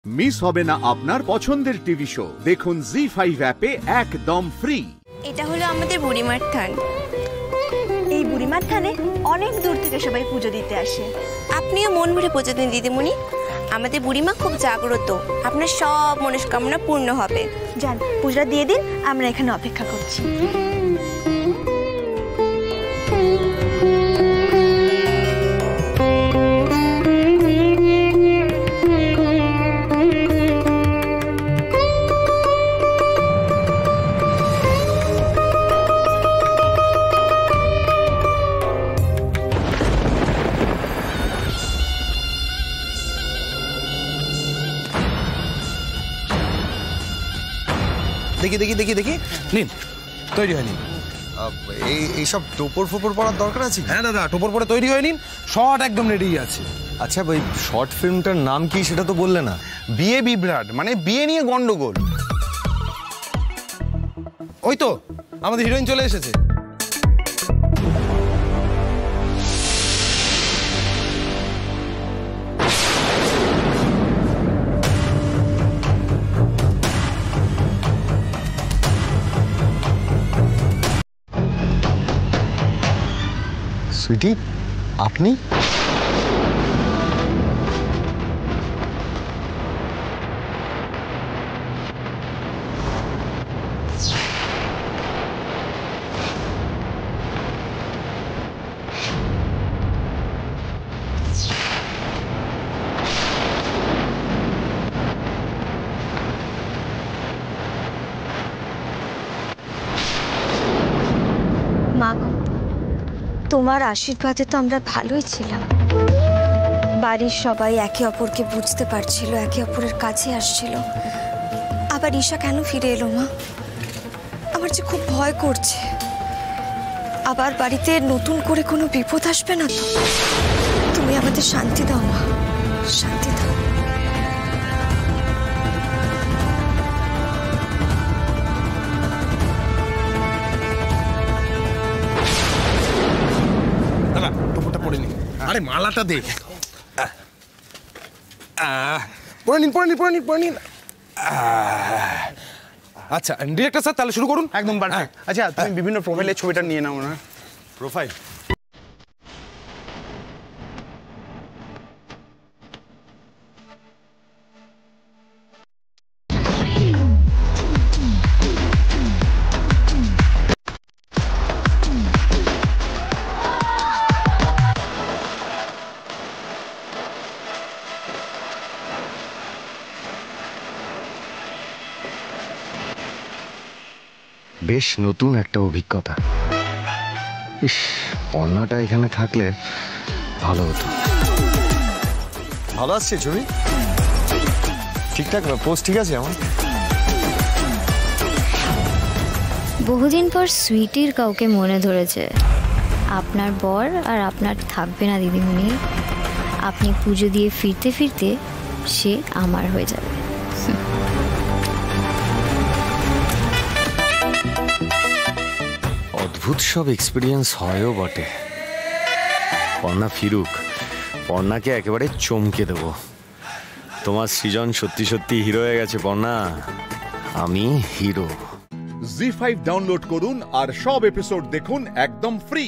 Miss হবে না আপনার পছন্দের টিভি শো। দেখুন জি5 অ্যাপে একদম ফ্রি। এটা হলো আমাদের বুড়িমার থান। এই বুড়িমার থানে অনেক দূর থেকে সবাই পুজো দিতে আসে। আপনিও মন ভরে পুজো দিন দিদিমণি। আমাদের বুড়িমা খুব জাগ্রত, আপনার সব মনস্কামনা পূর্ণ হবে। যান, পুজোটা দিয়ে দিন, আমরা এখানে অপেক্ষা করছি। দেখি দেখি দেখি দেখি নিন, তৈরি হয়নি। এইসব টোপর ফোপর পড়ার দরকার আছে? হ্যাঁ দাদা, টোপর পরে তৈরি হয়ে নিন, শর্ট একদম রেডি আছে। আচ্ছা ভাই, শর্ট ফিল্মটার নাম কি সেটা তো বললে না। বিয়ে বিভ্রাট, মানে বিয়ে নিয়ে গন্ডগোল। ওই তো আমাদের হিরোইন চলে এসেছে। সুইটি, আপনি? মা, তোমার আশীর্বাদে তো আমরা ভালোই ছিলাম। বাড়ির সবাই একে অপরকে বুঝতে পারছিল, একে অপরের কাছে আসছিল। আবার ঈশা কেন ফিরে এলো মা? আমার যে খুব ভয় করছে। আবার বাড়িতে নতুন করে কোনো বিপদ আসবে না তো? তুমি আমাদের শান্তি দাও মা, শান্তি দাও। আরে মালাটা দে। পরে নিন পরে নিন পরে নিন পরে নিন। আচ্ছা ডিরেক্টর স্যার, তাহলে শুরু করুন। একদম পারফেক্ট। আচ্ছা, তুমি বিভিন্ন প্রোফাইলের ছবিটা নিয়ে নাও না। প্রোফাইল? বেশ নতুন একটা অভিজ্ঞতা। ইস, পর্ণাটা এখানে থাকলে ভালো হতো। ভালো আসছে ছবি? ঠিকঠাক পোস্ট ঠিক আছে আমার? বহুদিন পর সুইটির কাউকে মনে ধরেছে। আপনার বর আর আপনার থাকবে না দিদিমণি। আপনি পুজো দিয়ে ফিরতে ফিরতে সে আমার হয়ে যাবে। অদ্ভুত সব এক্সপিরিয়েন্স হয়ও বটে। পর্ণা ফিরুক, পর্ণাকে একেবারে চমকে দেব। তোমার সৃজন সত্যি সত্যি হিরো হয়ে গেছে পর্ণা, আমি হিরো। জি5 ডাউনলোড করুন আর সব এপিসোড দেখুন একদম ফ্রি।